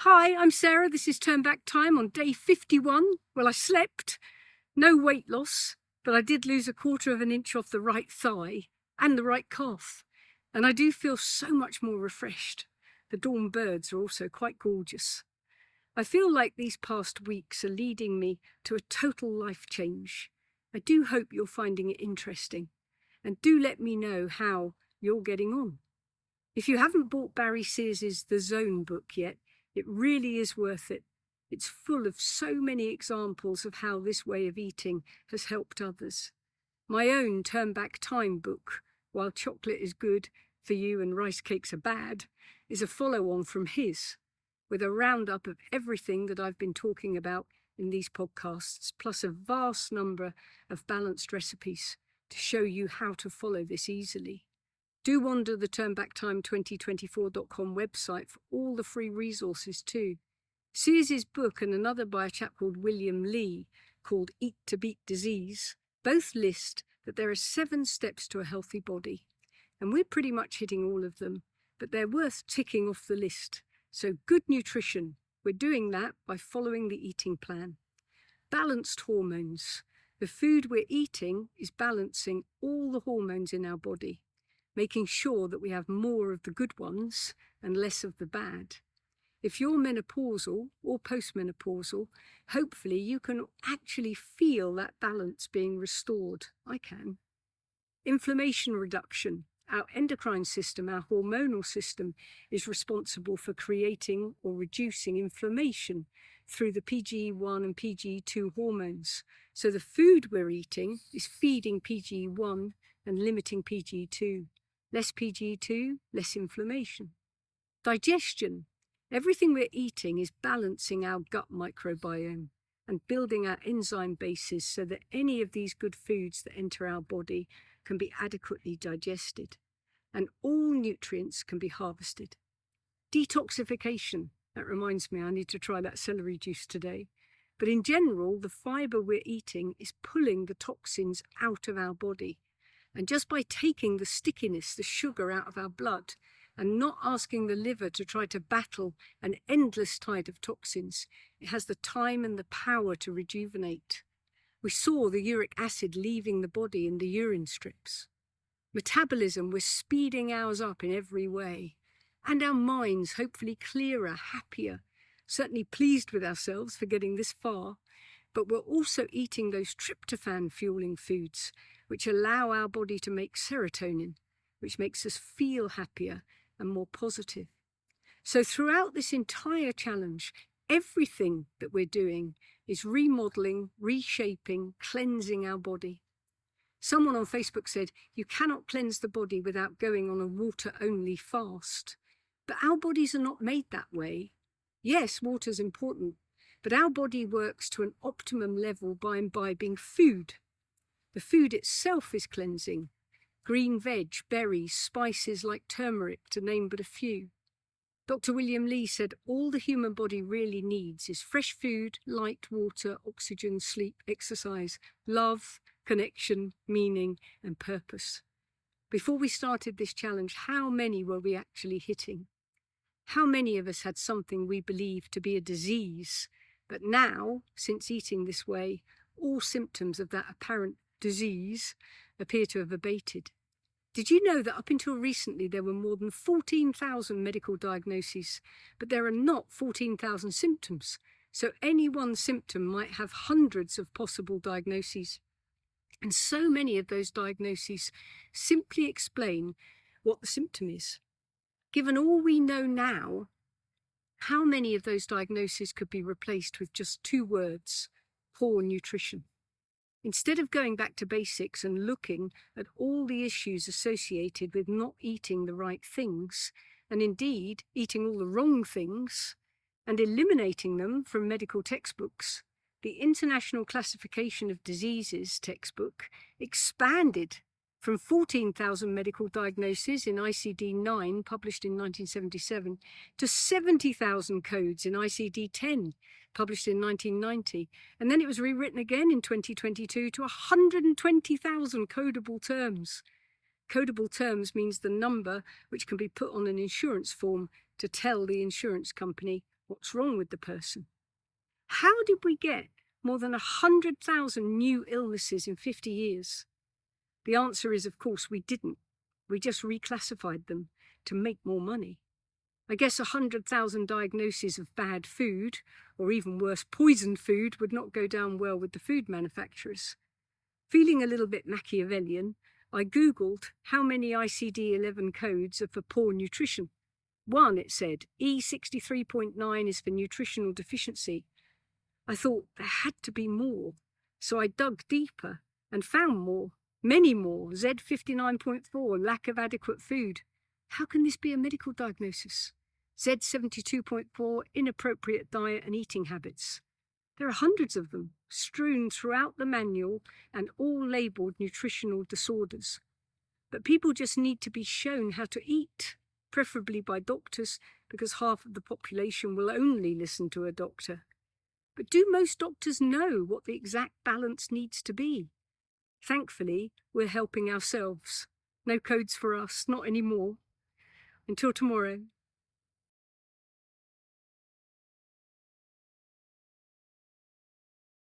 Hi, I'm Sarah. This is Turn Back Time on day 51. Well, I slept. No weight loss, but I did lose 1/4 of an inch off the right thigh and the right calf. And I do feel so much more refreshed. The dawn birds are also quite gorgeous. I feel like these past weeks are leading me to a total life change. I do hope you're finding it interesting. And do let me know how you're getting on. If you haven't bought Barry Sears's The Zone book yet, it really is worth it. It's full of so many examples of how this way of eating has helped others. My own Turn Back Time book, While Chocolate is Good for You and Rice Cakes Are Bad, is a follow-on from his, with a roundup of everything that I've been talking about in these podcasts, plus a vast number of balanced recipes to show you how to follow this easily. Do wander the turnbacktime2024.com website for all the free resources too. Sears's book and another by a chap called William Lee, called Eat to Beat Disease, both list that there are 7 steps to a healthy body. And we're pretty much hitting all of them, but they're worth ticking off the list. So good nutrition, we're doing that by following the eating plan. Balanced hormones. The food we're eating is balancing all the hormones in our body, making sure that we have more of the good ones and less of the bad. If you're menopausal or post-menopausal, hopefully you can actually feel that balance being restored. I can. Inflammation reduction. Our endocrine system, our hormonal system, is responsible for creating or reducing inflammation through the PGE1 and PGE2 hormones. So the food we're eating is feeding PGE1 and limiting PGE2. Less PGE2, less inflammation. Digestion. Everything we're eating is balancing our gut microbiome and building our enzyme bases so that any of these good foods that enter our body can be adequately digested and all nutrients can be harvested. Detoxification. That reminds me, I need to try that celery juice today. But in general, the fibre we're eating is pulling the toxins out of our body. And just by taking the stickiness, the sugar out of our blood, and not asking the liver to try to battle an endless tide of toxins, it has the time and the power to rejuvenate. We saw the uric acid leaving the body in the urine strips. Metabolism, we're speeding ours up in every way. And our minds hopefully clearer, happier, certainly pleased with ourselves for getting this far. But we're also eating those tryptophan-fueling foods, which allow our body to make serotonin, which makes us feel happier and more positive. So throughout this entire challenge, everything that we're doing is remodeling, reshaping, cleansing our body. Someone on Facebook said, you cannot cleanse the body without going on a water-only fast. But our bodies are not made that way. Yes, water's important, but our body works to an optimum level by imbibing food. The food itself is cleansing. Green veg, berries, spices like turmeric, to name but a few. Dr. William Lee said all the human body really needs is fresh food, light, water, oxygen, sleep, exercise, love, connection, meaning, and purpose. Before we started this challenge, how many were we actually hitting? How many of us had something we believed to be a disease? But now, since eating this way, all symptoms of that apparent disease appear to have abated. Did you know that up until recently there were more than 14,000 medical diagnoses, but there are not 14,000 symptoms? So any one symptom might have hundreds of possible diagnoses. And so many of those diagnoses simply explain what the symptom is. Given all we know now, how many of those diagnoses could be replaced with just 2 words: poor nutrition? Instead of going back to basics and looking at all the issues associated with not eating the right things, and indeed eating all the wrong things, and eliminating them from medical textbooks, the International Classification of Diseases textbook expanded from 14,000 medical diagnoses in ICD-9, published in 1977, to 70,000 codes in ICD-10, published in 1990. And then it was rewritten again in 2022 to 120,000 codable terms. Codable terms means the number which can be put on an insurance form to tell the insurance company what's wrong with the person. How did we get more than 100,000 new illnesses in 50 years? The answer is, of course, we didn't. We just reclassified them to make more money. I guess 100,000 diagnoses of bad food, or even worse, poisoned food, would not go down well with the food manufacturers. Feeling a little bit Machiavellian, I Googled how many ICD-11 codes are for poor nutrition. One, it said, E63.9 is for nutritional deficiency. I thought there had to be more, so I dug deeper and found more, many more. Z59.4, lack of adequate food. How can this be a medical diagnosis? Z72.4, inappropriate diet and eating habits. There are hundreds of them, strewn throughout the manual and all labelled nutritional disorders. But people just need to be shown how to eat, preferably by doctors, because half of the population will only listen to a doctor. But do most doctors know what the exact balance needs to be? Thankfully, we're helping ourselves. No codes for us, not anymore. Until tomorrow.